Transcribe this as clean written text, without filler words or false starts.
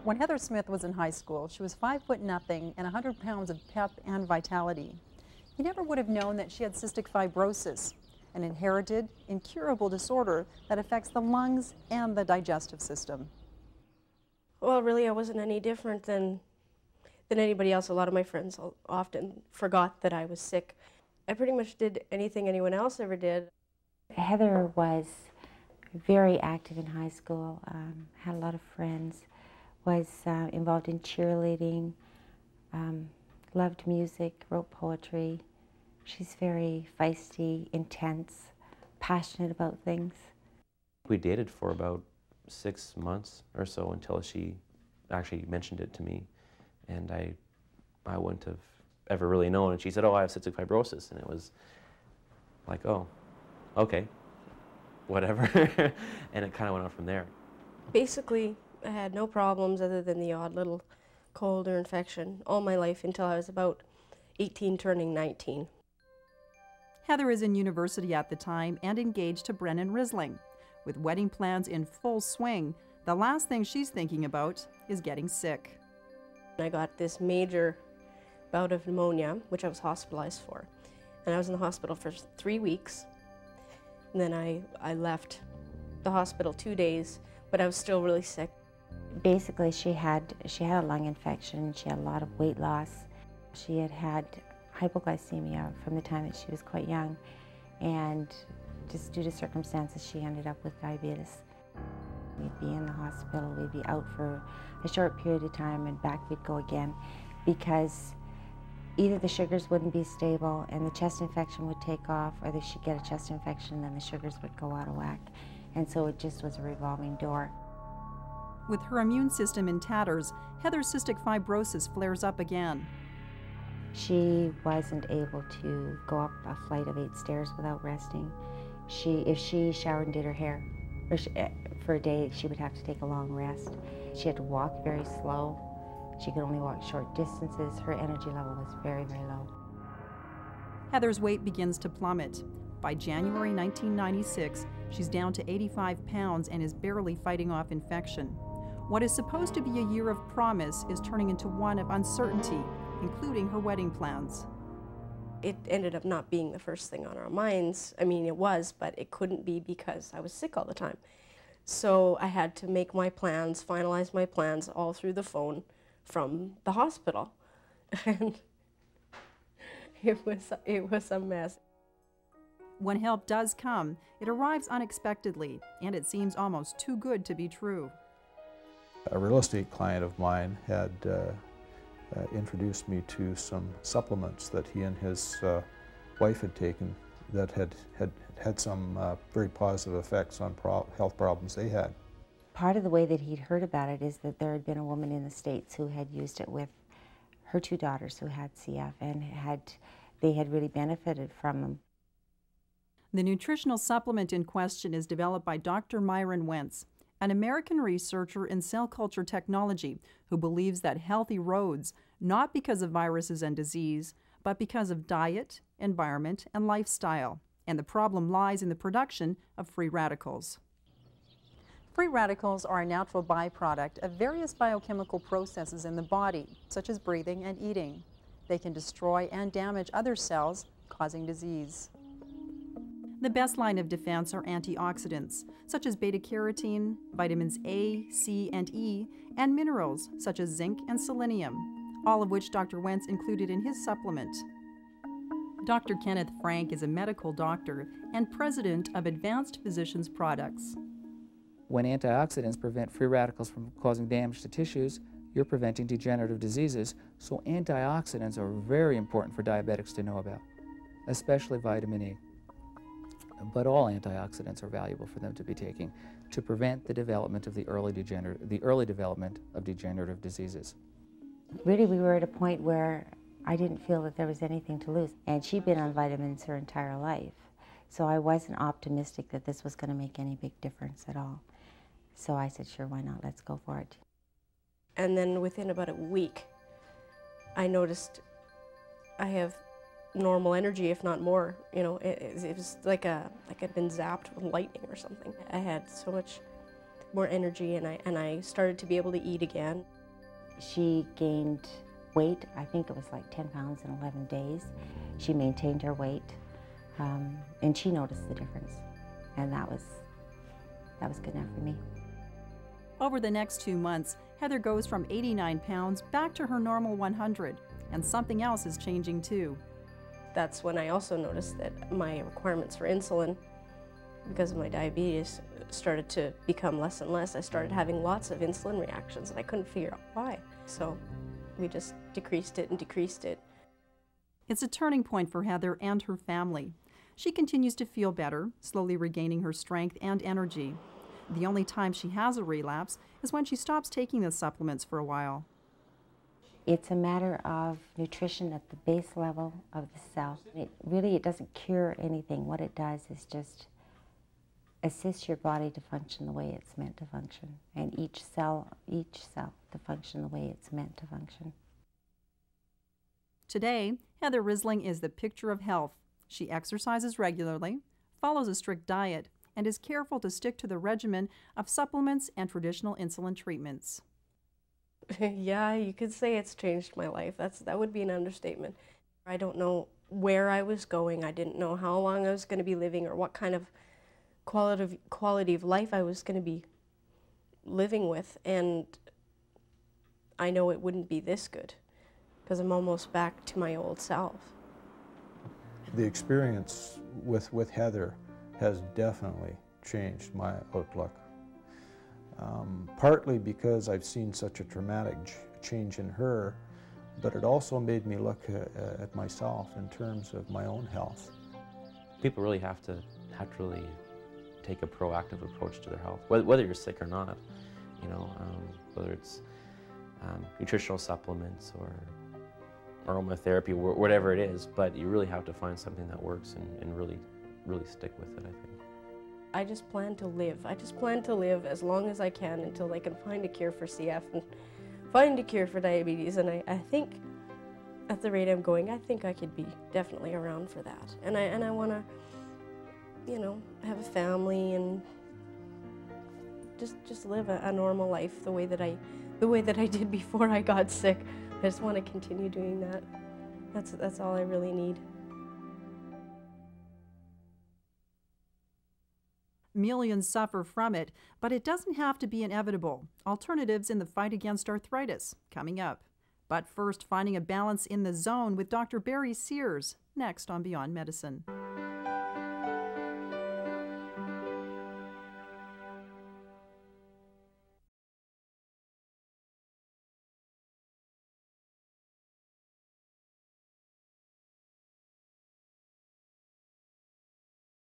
When Heather Smith was in high school, she was 5'0" and 100 pounds of pep and vitality. You never would have known that she had cystic fibrosis, an inherited, incurable disorder that affects the lungs and the digestive system. Well, really, I wasn't any different than anybody else. A lot of my friends often forgot that I was sick. I pretty much did anything anyone else ever did. Heather was very active in high school, had a lot of friends, was involved in cheerleading, loved music, wrote poetry. She's very feisty, intense, passionate about things. We dated for about 6 months or so until she actually mentioned it to me, and I wouldn't have ever really known. And she said, "Oh, I have cystic fibrosis," and it was like, "Oh, okay, whatever," and it kind of went on from there. Basically, I had no problems other than the odd little cold or infection all my life until I was about 18, turning 19. Heather is in university at the time and engaged to Brennan Risling. With wedding plans in full swing, the last thing she's thinking about is getting sick. I got this major bout of pneumonia, which I was hospitalized for. And I was in the hospital for 3 weeks. And then I left the hospital 2 days, but I was still really sick. Basically, she had a lung infection. She had a lot of weight loss. She had hypoglycemia from the time that she was quite young, and just due to circumstances, she ended up with diabetes. We'd be in the hospital, we'd be out for a short period of time, and back we'd go again, because either the sugars wouldn't be stable and the chest infection would take off, or she'd get a chest infection and then the sugars would go out of whack. And so it just was a revolving door. With her immune system in tatters, Heather's cystic fibrosis flares up again. She wasn't able to go up a flight of 8 stairs without resting. If she showered and did her hair for a day, she would have to take a long rest. She had to walk very slow. She could only walk short distances. Her energy level was very, very low. Heather's weight begins to plummet. By January 1996, she's down to 85 pounds and is barely fighting off infection. What is supposed to be a year of promise is turning into one of uncertainty, including her wedding plans. It ended up not being the first thing on our minds. I mean, it was, but it couldn't be because I was sick all the time. So I had to make my plans, finalize my plans all through the phone from the hospital. And it was a mess. When help does come, it arrives unexpectedly, and it seems almost too good to be true. A real estate client of mine had introduced me to some supplements that he and his wife had taken that had some very positive effects on health problems they had. Part of the way that he'd heard about it is that there had been a woman in the States who had used it with her 2 daughters who had CF, and they had really benefited from them. The nutritional supplement in question is developed by Dr. Myron Wentz, an American researcher in cell culture technology who believes that health erodes not because of viruses and disease, but because of diet, environment, and lifestyle. And the problem lies in the production of free radicals. Free radicals are a natural byproduct of various biochemical processes in the body, such as breathing and eating. They can destroy and damage other cells, causing disease. The best line of defense are antioxidants, such as beta-carotene, vitamins A, C, and E, and minerals, such as zinc and selenium, all of which Dr. Wentz included in his supplement. Dr. Kenneth Frank is a medical doctor and president of Advanced Physicians Products. When antioxidants prevent free radicals from causing damage to tissues, you're preventing degenerative diseases, so antioxidants are very important for diabetics to know about, especially vitamin E. But all antioxidants are valuable for them to be taking to prevent the development of the early development of degenerative diseases. Really, we were at a point where I didn't feel that there was anything to lose. And she'd been on vitamins her entire life. So I wasn't optimistic that this was going to make any big difference at all. So I said, sure, why not? Let's go for it. And then within about a week, I noticed I have normal energy, if not more. You know, it was like I'd been zapped with lightning or something. I had so much more energy, and I started to be able to eat again. She gained weight. I think it was like 10 pounds in 11 days. She maintained her weight, and she noticed the difference, and that was good enough for me. Over the next 2 months, Heather goes from 89 pounds back to her normal 100, and something else is changing too. That's when I also noticed that my requirements for insulin, because of my diabetes, started to become less and less. I started having lots of insulin reactions, and I couldn't figure out why. So we just decreased it and decreased it. It's a turning point for Heather and her family. She continues to feel better, slowly regaining her strength and energy. The only time she has a relapse is when she stops taking the supplements for a while. It's a matter of nutrition at the base level of the cell. It doesn't cure anything. What it does is just assist your body to function the way it's meant to function, and each cell to function the way it's meant to function. Today, Heather Risling is the picture of health. She exercises regularly, follows a strict diet, and is careful to stick to the regimen of supplements and traditional insulin treatments. Yeah, you could say it's changed my life. That would be an understatement. I don't know where I was going. I didn't know how long I was going to be living or what kind of quality of life I was going to be living with, and I know it wouldn't be this good because I'm almost back to my old self. The experience with Heather has definitely changed my outlook. Partly because I've seen such a dramatic change in her, but it also made me look at myself in terms of my own health. People really have to really take a proactive approach to their health, whether you're sick or not. You know, whether it's nutritional supplements or aromatherapy, whatever it is, but you really have to find something that works and really stick with it, I think. I just plan to live. I just plan to live as long as I can until I can find a cure for CF and find a cure for diabetes. And I think, at the rate I'm going, I think I could be definitely around for that. And I want to, you know, have a family and just live a normal life the way that I did before I got sick. I just want to continue doing that. That's all I really need. Millions suffer from it, but it doesn't have to be inevitable. Alternatives in the fight against arthritis, coming up. But first, finding a balance in the zone with Dr. Barry Sears, next on Beyond Medicine.